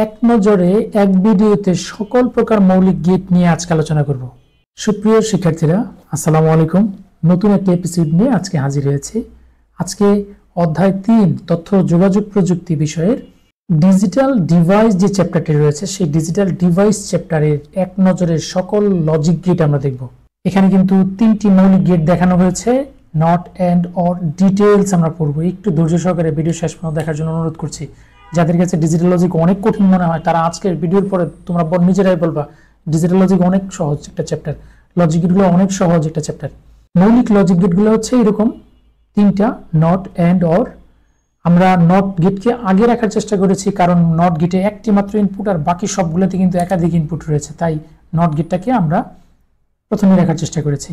এক নজরে এক ভিডিওতে সকল প্রকার মৌলিক গেট নিয়ে আজকে আলোচনা করব। সুপ্রিয় শিক্ষার্থীরা, আসসালামু আলাইকুম। নতুন একটা এপিসোড নিয়ে আজকে হাজির হয়েছি। আজকে অধ্যায় 3 তথ্য যোগাযোগ প্রযুক্তি বিষয়ের ডিজিটাল ডিভাইস যে চ্যাপ্টারটি রয়েছে, সেই ডিজিটাল ডিভাইস চ্যাপ্টারের এক নজরে সকল লজিক গেট আমরা দেখব। এখানে কিন্তু 3টি মৌলিক গেট দেখানো হয়েছে। নট এন্ড অর ডিটেইলস আমরা পড়বো। একটু ধৈর্য সহকারে ভিডিও শেষ পর্যন্ত দেখার জন্য অনুরোধ করছি। যাদের কাছে ডিজিটাল লজিক অনেক কঠিন মনে হয় তারা আজকের ভিডিওর পরে তোমরা নিজেরাই বলবা ডিজিটাল লজিক অনেক সহজ একটা চ্যাপ্টার, লজিক গেটগুলো অনেক সহজ একটা চ্যাপ্টার। মৌলিক লজিক গেটগুলো হচ্ছে এরকম 3টা, নট এন্ড অর। আমরা নট গেটকে আগে রাখার চেষ্টা করেছি কারণ নট গেটে একটি মাত্র ইনপুট আর বাকি সবগুলোতে কিন্তু একাধিক ইনপুট রয়েছে, তাই নট গেটটাকে আমরা প্রথমে রাখার চেষ্টা করেছি।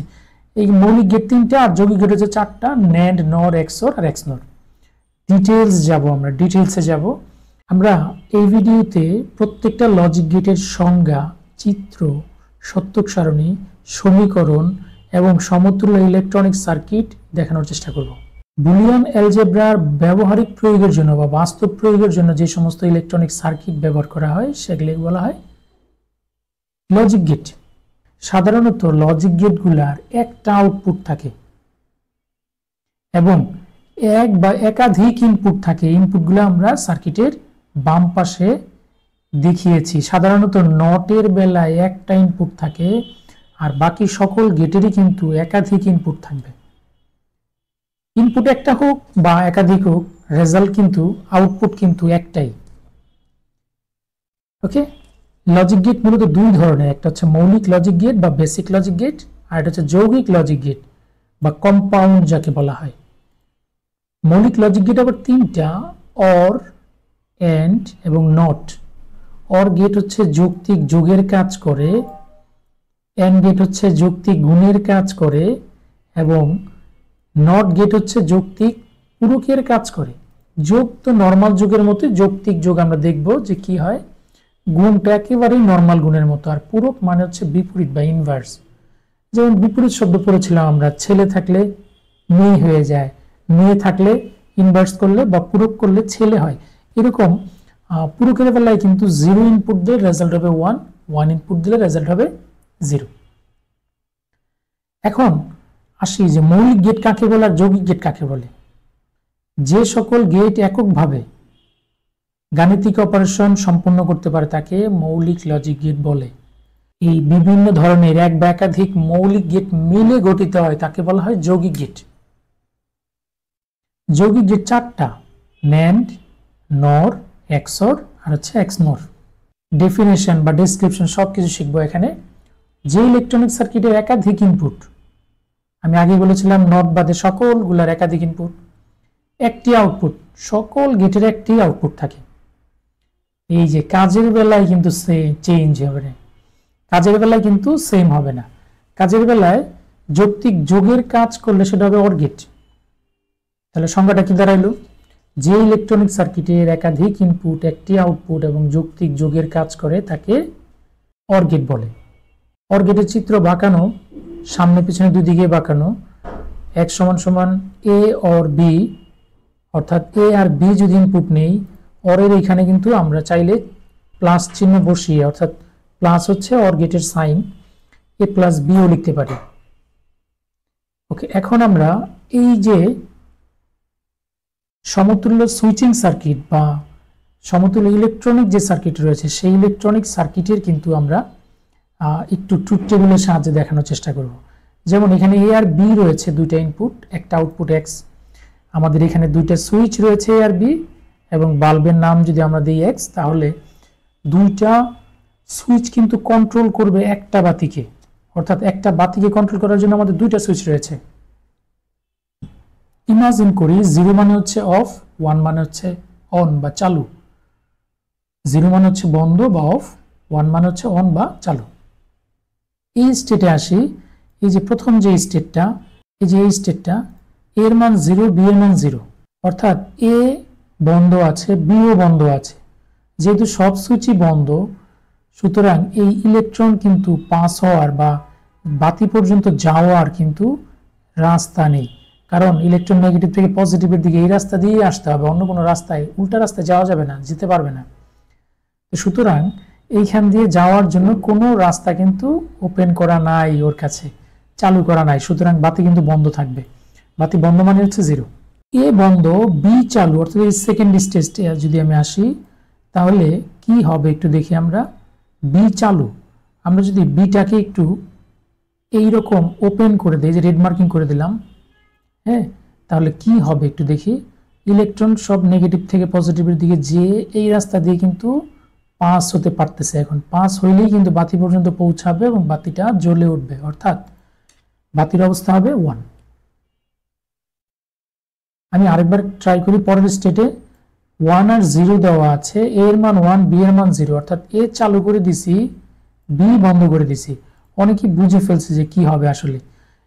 এই মৌলিক গেট 3টা আর যৌগিক গেট হচ্ছে 4টা, ন্যান্ড, নর, এক্সর আর এক্সনর। ডিটেইলস যাব, আমরা ডিটেইলসে যাব। আমরা এই ভিডিওতে প্রত্যেকটা লজিক গেটের সংজ্ঞা, চিত্র, সত্যক সারণী, সমীকরণ এবং সমতুল্য ইলেকট্রনিক সার্কিট দেখানোর চেষ্টা করব। বুলিয়ান অ্যালজেব্রার ব্যবহারিক প্রয়োগের জন্য বা বাস্তব প্রয়োগের জন্য যে সমস্ত ইলেকট্রনিক সার্কিট ব্যবহার করা হয় সেগুলি বলা হয় লজিক গেট। সাধারণত লজিক গেটগুলার একটা আউটপুট থাকে এবং এক বা একাধিক ইনপুট থাকে। ইনপুটগুলো আমরা সার্কিটের বাম পাশে দেখিয়েছি। সাধারণত নটের বেলায় একটা ইনপুট থাকে আর বাকি সকল গেটেরই কিন্তু একাধিক ইনপুট থাকবে। ইনপুট একটা হোক বা একাধিক হোক, রেজাল্ট কিন্তু আউটপুট কিন্তু একটাই। ওকে, লজিক গেট মূলত দুই ধরনের, একটা হচ্ছে মৌলিক লজিক গেট বা বেসিক লজিক গেট, আর এটা হচ্ছে যৌগিক লজিক গেট বা কম্পাউন্ড যাকে বলা হয়। মৌলিক লজিক গেট আবার 3টা, অর, এন্ড এবং নট। অর গেট হচ্ছে যৌক্তিক যোগের কাজ করে, এন্ড গেট হচ্ছে যৌক্তিক গুণের কাজ করে এবং নট গেট হচ্ছে যৌক্তিক পূরকের কাজ করে। যোগ তো নর্মাল যোগের মতো, যৌক্তিক যোগ আমরা দেখব যে কি হয়। গুণটা একেবারেই নর্মাল গুণের মতো, আর পূরক মানে হচ্ছে বিপরীত বা ইনভার্স। যেমন বিপরীত শব্দ পড়েছিলাম আমরা, ছেলে থাকলে মেয়ে হয়ে যায়, মেয়ে থাকলে ইনভার্স করলে বা পূরক করলে ছেলে হয়। এরকম পূরকের বেলায় কিন্তু 0 ইনপুট দিলে রেজাল্ট হবে 1, 1 ইনপুট দিলে রেজাল্ট হবে 0। এখন আসি যে মৌলিক গেট কাকে বলে আর যৌগিক গেট কাকে বলে। যে সকল গেট এককভাবে গাণিতিক অপারেশন সম্পন্ন করতে পারে তাকে মৌলিক লজিক গেট বলে। এই বিভিন্ন ধরনের এক বা একাধিক মৌলিক গেট মিলে গঠিত হয় তাকে বলা হয় যৌগিক গেট। যৌগিক গেট 4টা, ন্যান্ড, নর, এক্সর আর হচ্ছে এক্সনর। ডেফিনেশন বা ডেসক্রিপশন সবকিছু শিখবো এখানে। যে ইলেকট্রনিক সার্কিটের একাধিক ইনপুট, আমি আগে বলেছিলাম নট বাদে সকলগুলার একাধিক ইনপুট, একটি আউটপুট, সকল গেটের একটি আউটপুট থাকে। এই যে কাজের বেলায় কিন্তু চেঞ্জ হবে না, কাজের বেলায় কিন্তু সেম হবে না। কাজের বেলায় যৌক্তিক যোগের কাজ করলে সেটা হবে অর গেট। তাহলে সংজ্ঞাটা কি দাঁড়াইলো? যে ইলেকট্রনিক সার্কিটের একাধিক ইনপুট, একটি আউটপুট এবং যৌক্তিক যোগের কাজ করে তাকে অর গেট বলে। অর গেটের চিত্র বাঁকানো, সামনে পিছনে দুই দিকে বাঁকানো। এক সমান সমান এ অর বি, অর্থাৎ এ আর বি যদি ইনপুট নেই, অরের এখানে কিন্তু আমরা চাইলে প্লাস চিহ্ন বসিয়ে, অর্থাৎ প্লাস হচ্ছে অর গেটের সাইন, এ প্লাস বিও লিখতে পারি। ওকে, এখন আমরা এই যে সমতুল্য সুইচিং সার্কিট বা সমতুল্য ইলেকট্রনিক যে সার্কিট রয়েছে সেই ইলেকট্রনিক সার্কিটের কিন্তু আমরা একটু ট্রুথ টেবিলের সাহায্যে দেখানোর চেষ্টা করব। যেমন এখানে এ আর বি রয়েছে, দুইটা ইনপুট, একটা আউটপুট এক্স। আমাদের এখানে দুইটা সুইচ রয়েছে এ আর বি এবং বাল্বের নাম যদি আমরা দিই এক্স, তাহলে দুইটা সুইচ কিন্তু কন্ট্রোল করবে একটা বাতিকে, অর্থাৎ একটা বাতিকে কন্ট্রোল করার জন্য আমাদের দুইটা সুইচ রয়েছে। ইমাজিন করি 0 মানে হচ্ছে অফ, 1 মানে হচ্ছে অন বা চালু। 0 মানে হচ্ছে বন্ধ বা অফ, 1 মানে হচ্ছে অন বা চালু। এই স্টেটে আসি। এই যে প্রথম যে স্টেটটা, এই যে এই স্টেটটা, এর মান 0, বি এর মান 0, অর্থাৎ এ বন্ধ আছে, বিও বন্ধ আছে। যেহেতু সব সুইচই বন্ধ, সুতরাং এই ইলেকট্রন কিন্তু পাস হওয়ার বা বাতি পর্যন্ত যাওয়ার কিন্তু রাস্তা নেই, কারণ ইলেকট্রন নেগেটিভ থেকে পজিটিভের দিকে এই রাস্তা দিয়ে আসতে হবে, অন্য কোনো রাস্তায়, উল্টা রাস্তায় যাওয়া যাবে না, যেতে পারবে না। তো সুতরাং এইখান দিয়ে যাওয়ার জন্য কোনো রাস্তা কিন্তু ওপেন করা নাই, ওর কাছে চালু করা নাই, সুতরাং বাতি কিন্তু বন্ধ থাকবে। বাতি বন্ধ মানে হচ্ছে 0। এ বন্ধ, বি চালু, অর্থাৎ এই সেকেন্ড স্টেজে যদি আমি আসি তাহলে কি হবে একটু দেখি আমরা। বি চালু, আমরা যদি বিটাকে একটু এইরকম ওপেন করে দিই, যে রেড মার্কিং করে দিলাম, হ্যাঁ, তাহলে কি হবে একটু দেখি। ইলেকট্রন সব নেগেটিভ থেকে পজিটিভের দিকে যে এই রাস্তা দিয়ে কিন্তু পাস হতে পারতেছে। এখন পাস হইলেই কিন্তু বাতি পর্যন্ত পৌঁছাবে এবং বাতিটা জ্বলে উঠবে, অর্থাৎ বাতির অবস্থা হবে 1। আমি আরেকবার ট্রাই করি। পরের স্টেটে 1 আর 0 দেওয়া আছে, এ এর মান 1, বি এর মান 0, অর্থাৎ এ চালু করে দিছি, বি বন্ধ করে দিছি। অনেকেই বুঝে ফেলছে যে কি হবে আসলে।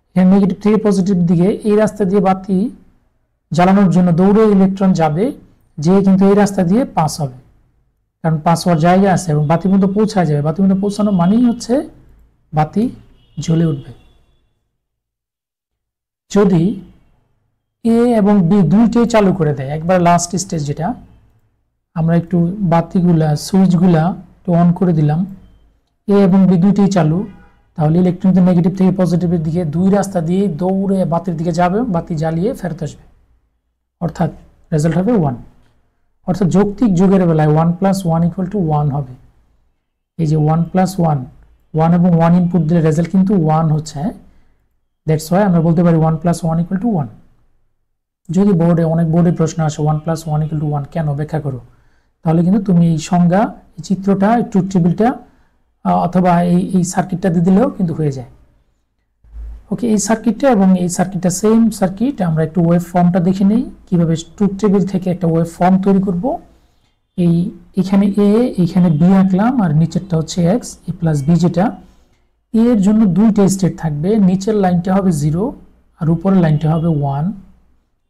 এখানে নেগেটিভ থেকে পজিটিভ দিকে এই রাস্তা দিয়ে বাতি জ্বালানোর জন্য দৌড়ে ইলেকট্রন যাবে, যে কিন্তু এই রাস্তা দিয়ে পাস হবে, কারণ পাস হওয়ার জায়গা আছে এবং বাতি পর্যন্ত পৌঁছায় যাবে। বাতি পর্যন্ত পৌঁছানো মানেই হচ্ছে বাতি জ্বলে উঠবে। যদি এ এবং বি দুইটাই চালু করে দেয়, একবার লাস্ট স্টেজ যেটা, আমরা একটু বাতিগুলা সুইচগুলা একটু অন করে দিলাম, এ এবং বি দুইটাই চালু, তাহলে ইলেকট্রন নেগেটিভ থেকে পজিটিভের দিকে দুই রাস্তা দিয়ে দৌড়ে বাতির দিকে যাবে, বাতি জ্বালিয়ে ফেরত আসবে, অর্থাৎ রেজাল্ট হবে 1। অর্থাৎ যৌক্তিক যুগের বেলায় 1 + 1 = 1 হবে। এই যে 1 + 1, 1 এবং 1 ইনপুট দিলে রেজাল্ট কিন্তু 1 হচ্ছে। দ্যাটস ওয়াই আমরা বলতে পারি 1 + 1 = 1। যদি বোর্ডে অনেক বোর্ডে প্রশ্ন আসে 1 + 1 = 1 কেন, ব্যাখ্যা করো, তাহলে কিন্তু তুমি এই সংজ্ঞা, এই চিত্রটা, এই ট্রুথ টেবিলটা অথবা এই সার্কিটটা দিয়ে দিলেও কিন্তু হয়ে যায়। ওকে, এই সার্কিটটা এবং এই সার্কিটটা সেম সার্কিট। আমরা একটু ওয়েভ ফর্মটা দেখে নেই, কিভাবে ট্রুথ টেবিল থেকে একটা ওয়েভ ফর্ম তৈরি করব। এখানে এ, এখানে বি আঁকলাম, আর নিচেরটা হচ্ছে এক্স, এ প্লাস বি, যেটা এ এর জন্য দুইটা স্টেট থাকবে, নিচের লাইনটা হবে 0 আর উপরের লাইনটা হবে 1।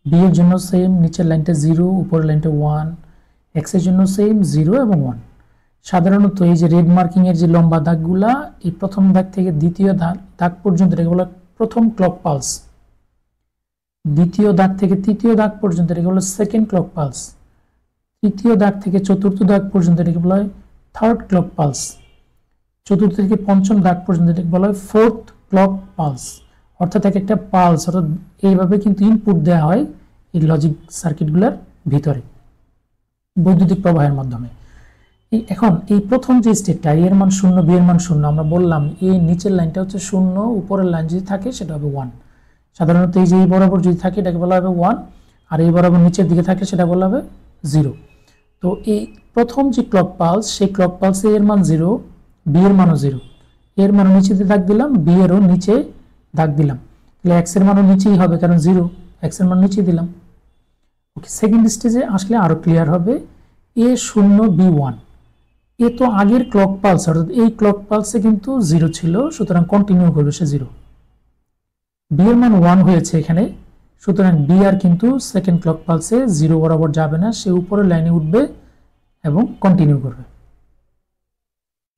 বি এর জন্য সেম, নিচের লাইনটা 0, উপরের লাইনটা 1। এক্স এর জন্য সেম, 0 এবং 1। সাধারণত এই যে রেড মার্কিং এর যে লম্বা দাগগুলা, এই প্রথম দাগ থেকে দ্বিতীয় দাগ পর্যন্ত এগুলো প্রথম ক্লক পালস, দ্বিতীয় দাগ থেকে তৃতীয় দাগ পর্যন্ত এগুলো সেকেন্ড ক্লক পালস, তৃতীয় দাগ থেকে চতুর্থ দাগ পর্যন্ত এটাকে বলা হয় থার্ড ক্লক পালস, চতুর্থ থেকে পঞ্চম দাগ পর্যন্ত এটাকে বলা হয় ফোর্থ ক্লক পালস। অর্থাৎ এক একটা পালস, অর্থাৎ এইভাবে কিন্তু ইনপুট দেওয়া হয় এই লজিক সার্কিটগুলোর ভিতরে বৈদ্যুতিক প্রবাহের মাধ্যমে। এখন এই প্রথম যে স্টেটটা, এর মান 0, বি এর মান 0, আমরা বললাম এই নিচের লাইনটা হচ্ছে 0, উপরের লাইন যদি থাকে সেটা হবে 1। সাধারণত এই যে এই বরাবর যদি থাকে এটাকে বলা হবে 1, আর এই বরাবর নিচের দিকে থাকে সেটা বলা হবে 0। তো এই প্রথম যে ক্লক পালস, সেই ক্লক পালসে এর মান 0, বি এর মানও 0, এর মানও নিচে দাগ দিলাম, বি এরও নিচে দাগ দিলাম, তাহলে এক্স এর মানও নিচেই হবে, কারণ 0, এক্স এর মান নিচে দিলাম। ওকে, সেকেন্ড স্টেজে আসলে আরো ক্লিয়ার হবে। এ 0, বি 1, এ তো আগের ক্লক পালস, অর্থাৎ এই ক্লক পালসে কিন্তু 0 ছিল, সুতরাং কন্টিনিউ করবে সে 0। বি এর মান 1 হয়েছে এখানে, সুতরাং বি আর কিন্তু সেকেন্ড ক্লক পালসে 0 বরাবর যাবে না, সে উপরের লাইনে উঠবে এবং কন্টিনিউ করবে।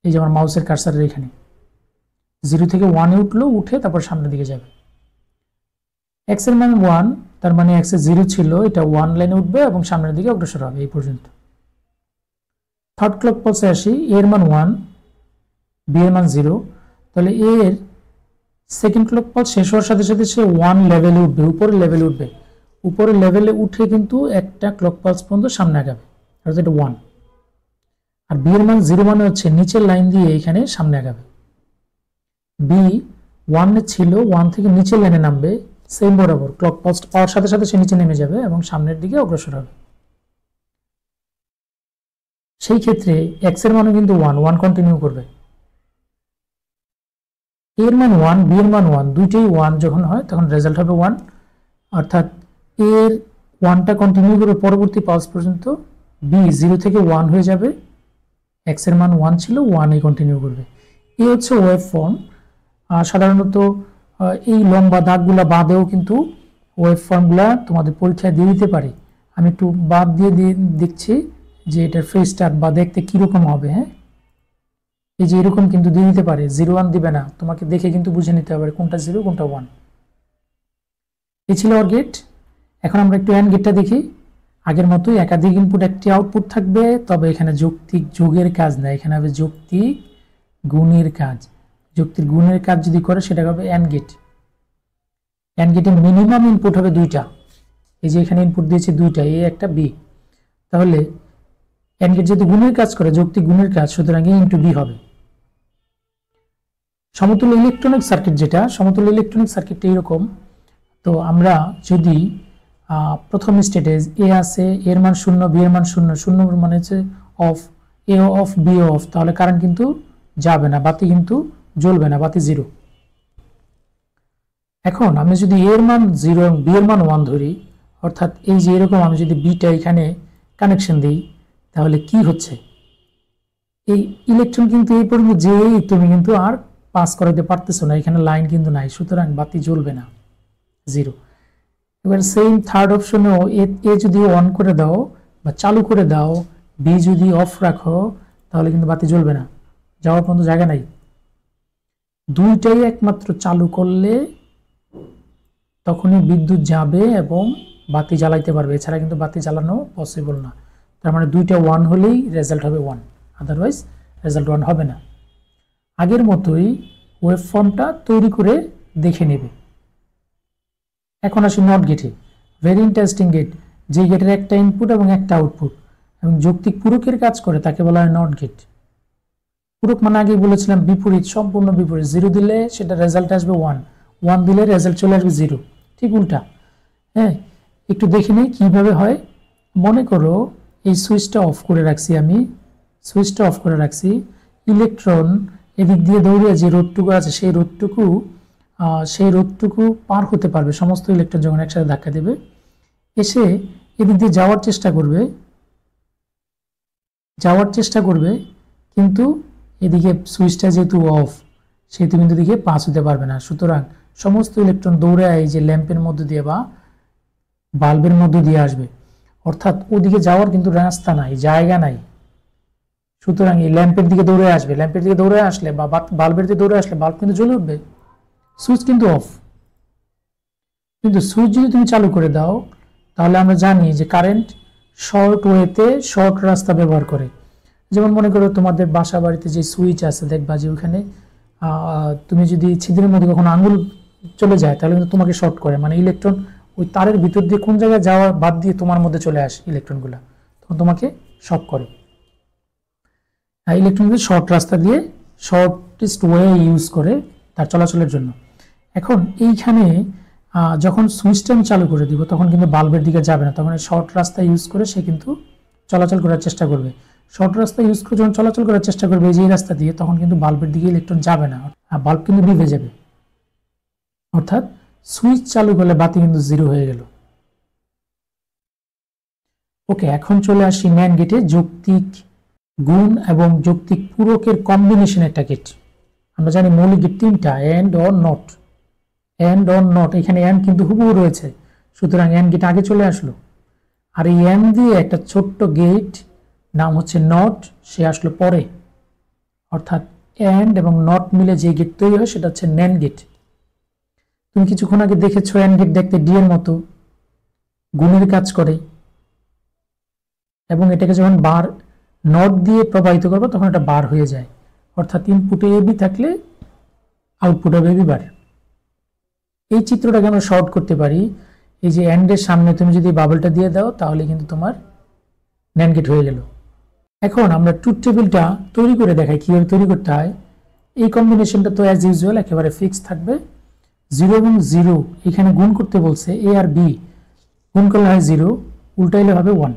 এই যে আমার মাউসের কার্সারের এখানে 0 থেকে 1 এ উঠলো, উঠে তারপর সামনের দিকে যাবে। এক্স এর মান 1, তার মানে এক্স এ 0 ছিল, এটা 1 লাইনে উঠবে এবং সামনের দিকে অগ্রসর হবে, এই পর্যন্ত। থার্ড ক্লক পালসে আসি, এর মান 1, বি এর মান 0, তাহলে এর সেকেন্ড ক্লক পালস শেষ হওয়ার সাথে সাথে সে 1 লেভেলে উঠবে, উপরের লেভেলে উঠবে, উপরের লেভেলে উঠে কিন্তু একটা ক্লক পালস পর্যন্ত সামনে আগাবে, অর্থাৎ এটা 1। আর বি এর মান 0 মানে হচ্ছে নিচের লাইন দিয়ে এখানে সামনে আগাবে। বি 1 এ ছিল, 1 থেকে নিচের লাইনে নামবে, সেম বরাবর ক্লক পালস পাওয়ার সাথে সাথে সে নিচে নেমে যাবে এবং সামনের দিকে অগ্রসর হবে। সেই ক্ষেত্রে এক্স এর মানও কিন্তু 1 কন্টিনিউ করবে। এর মান 1, বি এর মান 1, দুইটাই 1 যখন হয় তখন রেজাল্ট হবে 1, অর্থাৎ এর 1টা কন্টিনিউ করবে পরবর্তী পালস পর্যন্ত, বি 0 থেকে 1 হয়ে যাবে, এক্স এর মান 1 ছিল, 1 কন্টিনিউ করবে। এই হচ্ছে ওয়েভ ফর্ম। সাধারণত এই লম্বা দাগগুলা বাদেও কিন্তু ওয়েভ ফর্মগুলা তোমাদের পরীক্ষায় দিয়ে দিতে পারে। আমি একটু বাদ দিয়ে দেখছি যে এটার ফেসটা বা দেখতে কিরকম হবে। হ্যাঁ, এই যে এরকম কিন্তু দিয়ে দিতে পারে, 0 1 দিবে না, তোমাকে দেখে কিন্তু বুঝে নিতে হবে কোনটা 0 কোনটা 1। এই ছিল ওর গেট। এখন আমরা একটু অ্যান্ড গেটটা দেখি। আগের মতোই একাধিক ইনপুট একটি আউটপুট থাকবে, তবে এখানে যৌক্তিক যোগের কাজ না, এখানে হবে যৌক্তিক গুণের কাজ। যৌক্তিক গুণের কাজ যদি করে সেটা হবে অ্যান্ড গেট। অ্যান্ড গেটে মিনিমাম ইনপুট হবে দুইটা, এই যে এখানে ইনপুট দিয়েছে দুইটা, এ একটা বি। তাহলে অ্যান্ড গেট যেহেতু গুণের কাজ করে, যৌক্তিক গুণের কাজ, সুতরাং এ ইন্টু বি হবে। সমতুল্য ইলেকট্রনিক সার্কিট যেটা, সমতুল্য ইলেকট্রনিক সার্কিটটা এরকম। তো আমরা যদি প্রথম স্টেটে এ আছে, এর মান 0, বি এর মান 0, 0 মানে হচ্ছে off, A off B off, তাহলে কারেন্ট কিন্তু যাবে না, বাতি কিন্তু জ্বলবে না, বাতি 0। এখন আমি যদি এ এর মান 0 এবং বি এর মান 1 ধরি, অর্থাৎ এই যে এরকম আমি যদি বিটা এখানে কানেকশন দিই, তাহলে কি হচ্ছে, এই ইলেকট্রন কিন্তু এই পর্যন্ত যেই তুমি কিন্তু আর পাস করাতে পারতেছো না, এখানে লাইন কিন্তু নাই, সুতরাং বাতি জ্বলবে না, 0। এবার সেম থার্ড অপশনেও এ যদি অন করে দাও বা চালু করে দাও, বি যদি অফ রাখো, তাহলে কিন্তু বাতি জ্বলবে না, যাওয়ার পর্যন্ত জায়গা নাই। দুইটাই একমাত্র চালু করলে তখনই বিদ্যুৎ যাবে এবং বাতি জ্বালাইতে পারবে, এছাড়া কিন্তু বাতি জ্বালানো পসিবল না। তার মানে দুইটা 1 হলেই রেজাল্ট হবে 1, আদারওয়াইজ রেজাল্ট 1 হবে না। আগের মতোই ওয়েভ ফর্মটা তৈরি করে দেখে নেবে। এখন আসি নট গেটে। ভেরি ইন্টারেস্টিং গেট, যে গেটের একটা ইনপুট এবং একটা আউটপুট এবং যৌক্তিক পূরকের কাজ করে তাকে বলা হয় নট গেট। পূরক মানে আগেই বলেছিলাম বিপরীত, সম্পূর্ণ বিপরীত। 0 দিলে সেটা রেজাল্ট আসবে 1, 1 দিলে রেজাল্ট চলে আসবে 0, ঠিক উল্টা। হ্যাঁ, একটু দেখে নিই কীভাবে হয়। মনে করো এই সুইচটা অফ করে রাখছি, আমি সুইচটা অফ করে রাখছি, ইলেকট্রন এদিক দিয়ে দৌড়ে যে রোধটুকু আছে সেই রোধটুকু পার হতে পারবে, সমস্ত ইলেকট্রন যখন একসাথে ধাক্কা দেবে এসে এদিক দিয়ে যাওয়ার চেষ্টা করবে, কিন্তু এদিকে সুইচটা যেহেতু অফ, সেহেতু কিন্তু এদিকে পাস হতে পারবে না। সুতরাং সমস্ত ইলেকট্রন দৌড়ে এই যে ল্যাম্পের মধ্যে দিয়ে বা বাল্বের মধ্যে দিয়ে আসবে, অর্থাৎ ওদিকে যাওয়ার কিন্তু রাস্তা নাই, জায়গা নাই। সুতরাং এই ল্যাম্পের দিকে দৌড়ে আসবে, ল্যাম্পের দিকে দৌড়ে আসলে বা বাল্বের দিকে দৌড়ে আসলে বাল্ব কিন্তু জ্বলে উঠবে, সুইচ কিন্তু অফ। কিন্তু সুইচ যদি তুমি চালু করে দাও, তাহলে আমরা জানি যে কারেন্ট শর্ট ওয়েতে শর্ট রাস্তা ব্যবহার করে। যেমন মনে করো তোমাদের বাসা বাড়িতে যে সুইচ আছে, দেখবা যে ওখানে তুমি যদি ছিদ্রের মধ্যে কখনো আঙুল চলে যায়, তাহলে কিন্তু তোমাকে শর্ট করে, মানে ইলেকট্রন ওই তারের ভিতর দিয়ে কোন জায়গায় যাওয়া বাদ দিয়ে তোমার মধ্যে চলে আসে ইলেকট্রনগুলো, তখন তোমাকে শক করে। ইলেকট্রনগুলো শর্ট রাস্তা দিয়ে, শর্টেস্ট ওয়ে ইউজ করে তার চলাচলের জন্য। এখন এইখানে যখন সুইচটা আমি চালু করে দিব, তখন কিন্তু বাল্বের দিকে যাবে না, তখন শর্ট রাস্তা ইউজ করে সে কিন্তু চলাচল করার চেষ্টা করবে। শর্ট রাস্তা ইউজ করে যখন চলাচল করার চেষ্টা করবে এই যে রাস্তা দিয়ে, তখন কিন্তু বাল্বের দিকে ইলেকট্রন যাবে না, বাল্ব কিন্তু নিভে যাবে। অর্থাৎ সুইচ চালু করলে বাতি কিন্তু 0 হয়ে গেল। ওকে, এখন চলে আসি ন্যান্ড গেটে। যৌক্তিক গুণ এবং যৌক্তিক পূরকের কম্বিনেশন একটা গেট। আমরা জানি মৌলিক গেট 3টা, and or not. And or not, এখানে এন্ড কিন্তু হুবহু রয়েছে, সুতরাং এন্ড গেট আগে চলে আসলো। আর এই এন্ড দিয়ে একটা ছোট্ট গেট নাম হচ্ছে নট, সে আসলো পরে। অর্থাৎ এন্ড এবং নট মিলে যে গেট তৈরি হয় সেটা হচ্ছে ন্যান্ড গেট। তুমি কিছুক্ষণ আগে দেখেছো এন্ড গেট দেখতে ডি এর মতো, গুণের কাজ করে, এবং এটাকে যখন বার নট দিয়ে প্রবাহিত করবো তখন এটা বার হয়ে যায়। অর্থাৎ ইনপুটে এবি থাকলে আউটপুট হবে এবি বার। এই চিত্রটাকে আমরা শর্ট করতে পারি, এই যে এন্ডের সামনে তুমি যদি বাবলটা দিয়ে দাও, তাহলে কিন্তু তোমার ন্যান্ড গেট হয়ে গেল। এখন আমরা ট্রুথ টেবিলটা তৈরি করে দেখাই কিভাবে তৈরি করতে হয়। এই কম্বিনেশনটা তো অ্যাজ ইউজুয়াল একেবারে ফিক্স থাকবে। 0 এবং 0 এখানে গুণ করতে বলছে, এ আর বি গুণ করলে হয় 0, উল্টাইলে হবে 1।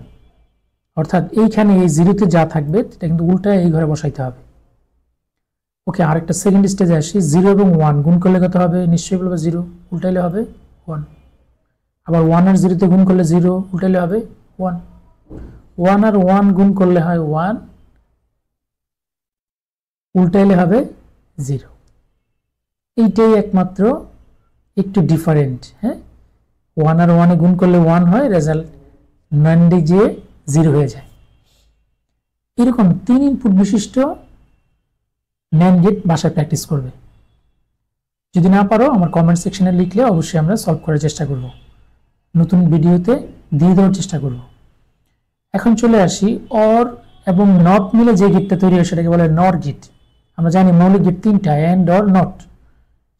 অর্থাৎ এইখানে এই 0তে যা থাকবে এটা কিন্তু উল্টায় এই ঘরে বসাইতে হবে। ওকে, আরেকটা সেকেন্ড স্টেজে আসি। 0 এবং 1 গুণ করলে কত হবে? নিশ্চয়ই বলবে 0, উল্টাইলে হবে 1। আবার 1 আর 0তে গুণ করলে 0, উল্টাইলে হবে 1। 1 আর 1 গুণ করলে হয় 1, উল্টাইলে হবে 0। এইটাই একমাত্র একটু ডিফারেন্ট। হ্যাঁ, 1 আর 1 এ গুণ করলে 1 হয়, রেজাল্ট ন্যান্ডে যেয়ে 0 হয়ে যায়। এরকম 3 ইনপুট বিশিষ্ট ন্যান্ড গেট বাসায় প্র্যাকটিস করবে। যদি না পারো আমার কমেন্ট সেকশনে লিখলে অবশ্যই আমরা সলভ করার চেষ্টা করব, নতুন ভিডিওতে দিয়ে দেওয়ার চেষ্টা করব। এখন চলে আসি অর এবং নট মিলে যে গেটটা তৈরি হয় সেটাকে বলে নর গেট। আমরা জানি মৌলিক গেট তিনটা, এন্ড, অর, নট।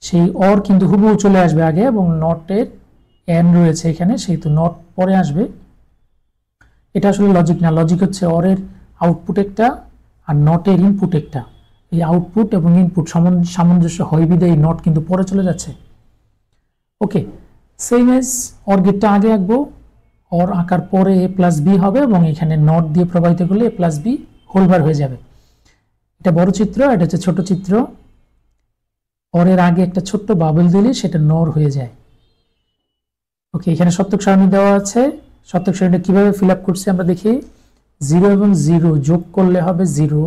সেই অর কিন্তু হুবহু চলে আসবে আগে এবং নটের এন্ড রয়েছে এখানে, সেহেতু নট পরে আসবে। এটা আসলে লজিক না, লজিক হচ্ছে অরের আউটপুট একটা আর নটের ইনপুট একটা। এই আউটপুট এবং ইনপুট সামঞ্জস্য হয় বিধায় নট কিন্তু পরে চলে যাচ্ছে। ওকে, সেম এজ অর গেটটা আগে আঁকবো, অর আঁকার পরে এ প্লাস বি হবে এবং এখানে নট দিয়ে প্রবাহিত করলে এ প্লাস বি হোলবার হয়ে যাবে। এটা বড় চিত্র, এটা হচ্ছে ছোট চিত্র। অরের আগে একটা ছোট্ট বাবল দিলে সেটা নর হয়ে যায়। ওকে, এখানে সত্যক সারণী দেওয়া আছে। সত্যক সারণীটা কিভাবে ফিল আপ করছি আমরা দেখি। 0 এবং 0 যোগ করলে হবে 0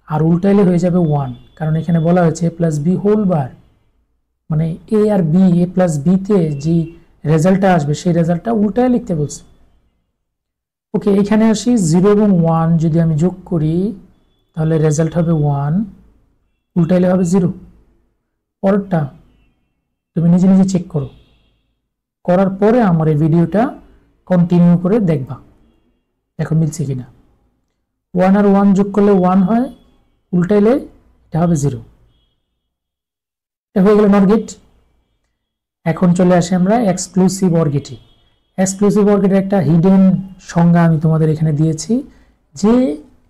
আর উল্টাইলে হয়ে যাবে 1, কারণ এখানে বলা হয়েছে এ প্লাস বি হোল বার, মানে এ আর বি, এ প্লাস বিতে যে রেজাল্টটা আসবে সেই রেজাল্টটা উল্টায় লিখতে বলছে। ওকে, এখানে আসি 0 এবং 1 যদি আমি যোগ করি তাহলে রেজাল্ট হবে 1, উল্টাইলে হবে 0। পরেরটা তুমি নিজে নিজে চেক করো, করার পরে আমার এই ভিডিওটা কন্টিনিউ করে দেখবা দেখো মিলছে কিনা। 1 আর 1 যোগ করলে 1 হয়, উল্টাইলে এটা হবে 0। এটা হয়ে গেল নট গেট। এখন চলে আসি আমরা এক্সক্লুসিভ অর গেটে। এক্সক্লুসিভ অর গেটের একটা হিডেন সংজ্ঞা আমি তোমাদের এখানে দিয়েছি, যে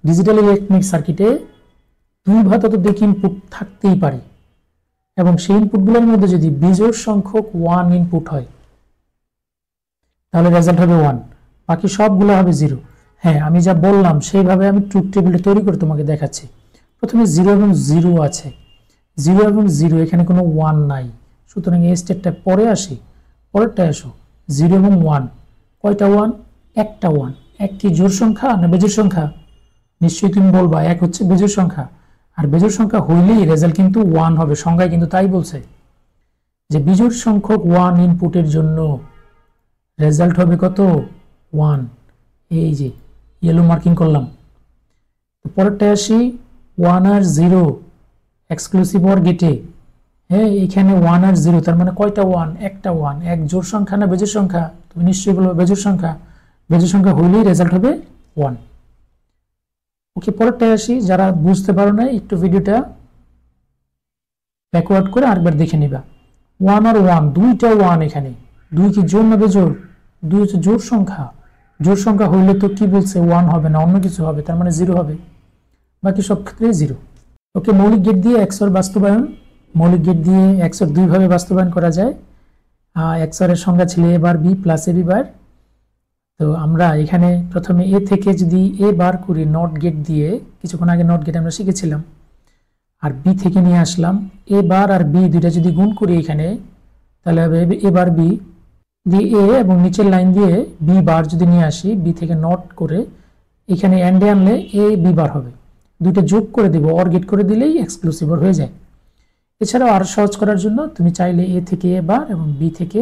ডিজিটাল ইলেকট্রনিক সার্কিটে 2 বা ততোধিক ইনপুট থাকতেই পারে এবং সেই ইনপুটগুলোর মধ্যে যদি বিজোড় সংখ্যক 1 ইনপুট হয় তাহলে রেজাল্ট হবে 1, বাকি সবগুলো হবে 0। হ্যাঁ, আমি যা বললাম সেইভাবে আমি ট্রুথ টেবিলটা তৈরি করে তোমাকে দেখাচ্ছি। প্রথমে 0 এবং 0 আছে, 0 এবং 0 এখানে কোনো 1 নাই, সুতরাং এই স্টেপটা পরে আসি, পরেরটা আসো। 0 এবং 1, কয়টা 1? একটা 1। এক কি জোড় সংখ্যা না বেজোড় সংখ্যা? নিশ্চয়ই তুমি বলবা এক হচ্ছে বেজোড় সংখ্যা, আর বেজোড় সংখ্যা হইলেই রেজাল্ট কিন্তু 1 হবে। সংখ্যায় কিন্তু তাই বলছে যে বিজোড় সংখ্যক 1 ইনপুটের জন্য রেজাল্ট হবে কত? 1। এই যে ইয়েলো মার্কিং করলাম। পরেরটা আসি 1 আর 0 এক্সক্লুসিভ অর গেটে। হ্যাঁ, এখানে 1 আর 0, তার মানে কয়টা 1? একটা 1। এক জোড় সংখ্যা না বেজোড় সংখ্যা? তুমি নিশ্চয়ই বলবে বেজোড় সংখ্যা। বেজোড় সংখ্যা হইলেই রেজাল্ট হবে 1। ওকে, পরেরটা আসি। যারা বুঝতে পারো না একটু ভিডিওটা ব্যাকওয়ার্ড করে আরেকবার দেখে নিবা। 1 আর 1, দুইটা 1 এখানে। 2 কি জোড় না বেজোড়? 2 হচ্ছে জোড় সংখ্যা। জোড় সংখ্যা হইলে তো কি বলছে 1 হবে না, অন্য কিছু হবে, তার মানে 0 হবে। বাকি সব ক্ষেত্রে 0। ওকে, মৌলিক গেট দিয়ে XOR বাস্তবায়ন। মৌলিক গেট দিয়ে XOR দুইভাবে বাস্তবায়ন করা যায়। XOR এর সংজ্ঞা ছিল a bar b plus ab বার। তো আমরা এখানে প্রথমে a থেকে যদি a বার করি নট গেট দিয়ে, কিছুক্ষণ আগে নট গেট আমরা শিখেছিলাম, আর b থেকে নিয়ে আসলাম a বার আর b দুইটা যদি গুণ করি এখানে তাহলে হবে a বার b দিয়ে a, এবং নিচের লাইন দিয়ে b বার যদি নিয়ে আসি b থেকে নট করে এখানে এন্ডে আনলে a b বার হবে। দুইটা যোগ করে দেব, অর গেট করে দিলেই এক্সক্লুসিভ অর হয়ে যায়। এছাড়াও আরো সহজ করার জন্য তুমি চাইলে a থেকে a বার এবং b থেকে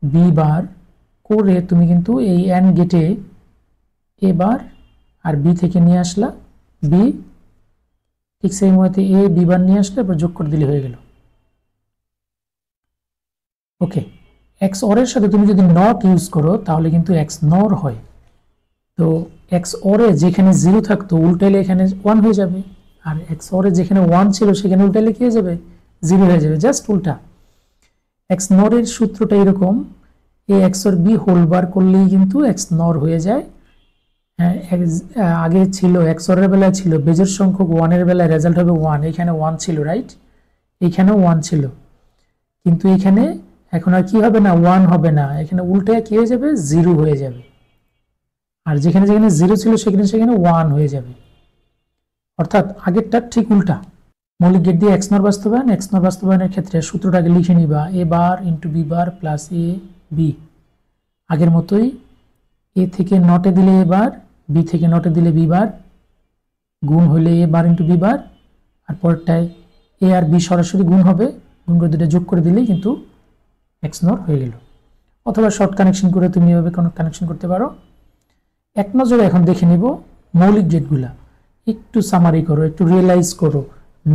b বার করে তুমি কিন্তু এই এন্ড গেটে a বার আর b থেকে নিয়ে আসলা b, ঠিক সেই মতে a b বার নিয়ে আসলে এবার যোগ করে দিলে হয়ে গেল। ওকে, XOR এর সাথে তুমি যদি নট ইউজ করো তাহলে কিন্তু XNOR হয়। তো XOR এ যেখানে 0 থাকতো উল্টাইলে এখানে 1 হয়ে যাবে, আর XOR এ যেখানে 1 ছিল সেখানে উল্টাইলে কি হয়ে যাবে? 0 হয়ে যাবে, জাস্ট উল্টা। XNOR এর সূত্রটা এরকম, a XOR b whole bar করলেই কিন্তু XNOR হয়ে যায়। আগে ছিল XOR এর বেলায় ছিল বেজোড় সংখ্যক 1 এর বেলায় রেজাল্ট হবে 1, এখানে 1 ছিল, রাইট? এখানেও 1 ছিল, কিন্তু এখানে এখন আর কি হবে না? 1 হবে না, এখানে উল্টায় কি হয়ে যাবে? 0 হয়ে যাবে। আর যেখানে যেখানে 0 ছিল সেখানে সেখানে 1 হয়ে যাবে, অর্থাৎ আগেরটা ঠিক উল্টা। মৌলিক গেট দিয়ে XNOR বাস্তবায়ন। XNOR বাস্তবায়নের ক্ষেত্রে সূত্রটাকে লিখে নিবা a bar into b bar plus a b। আগের মতোই a থেকে নটে দিলে a বার, b থেকে নটে দিলে b বার, গুণ হলে a bar into b bar, আর পরেরটায় a আর b সরাসরি গুণ হবে, গুণ করে দুটো যোগ করে দিলেই কিন্তু XNOR হয়ে গেল। অথবা শর্ট কানেকশন করে তুমি এভাবে কানেকশন করতে পারো। এক নজরে এখন দেখে নিব মৌলিক গেটগুলা। একটু সামারি করো, একটু রিয়েলাইজ করো।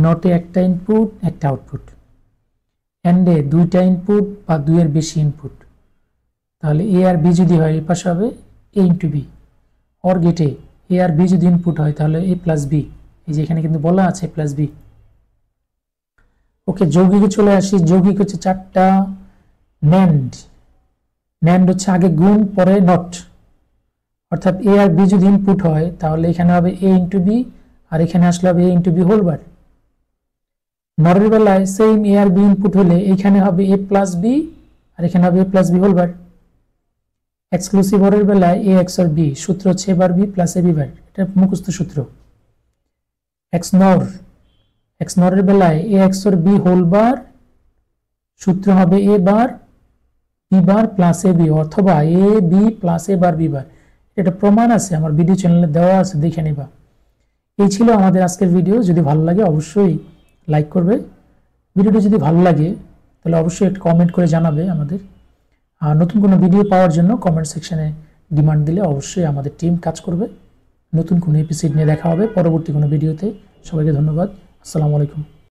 নটে একটা ইনপুট একটা আউটপুট, এন্ডে দুইটা ইনপুট বা দুইয়ের বেশি ইনপুট, তাহলে a আর b যদি হয় এই পাশে হবে a ইন্টু b। অর গেটে এ আর বি যদি ইনপুট হয় তাহলে এ প্লাস বি, এই যে এখানে কিন্তু বলা আছে প্লাস বি। ওকে, যৌগিকে চলে আসি। যৌগিক হচ্ছে 4টা। ন্যান্ড, ন্যান্ড হচ্ছে আগে গুণ পরে নট, অর্থাৎ এ আর বি যদি ইনপুট হয় তাহলে এখানে হবে এ ইন্টু বি, আর এখানে আসলে হবে A into B whole bar. নরের বেলায় সেম এ আর বি ইনপুট হলে এখানে হবে এ প্লাস বি, আর এখানে হবে A plus B whole bar. Exclusive অরের বেলায় এ এক্স আর বি, সূত্র হচ্ছে A bar B plus A B bar, এটা মুখস্থ সূত্র। এক্স নর, এক্স নরের বেলায় A XOR B whole bar, সূত্র হবে A bar B bar plus A B, অথবা A B plus A bar B bar. এটা প্রমাণ আছে আমার ভিডিও চ্যানেলে দেওয়া আছে, দেখে নিবা। এই ছিল আমাদের আজকের ভিডিও। যদি ভালো লাগে অবশ্যই লাইক করবে। ভিডিওটি যদি ভালো লাগে তাহলে অবশ্যই একটা কমেন্ট করে জানাবে আমাদের। আর নতুন কোনো ভিডিও পাওয়ার জন্য কমেন্ট সেকশনে ডিমান্ড দিলে অবশ্যই আমাদের টিম কাজ করবে। নতুন কোনো এপিসোড নিয়ে দেখা হবে পরবর্তী কোনো ভিডিওতে। সবাইকে ধন্যবাদ। আসসালামু আলাইকুম।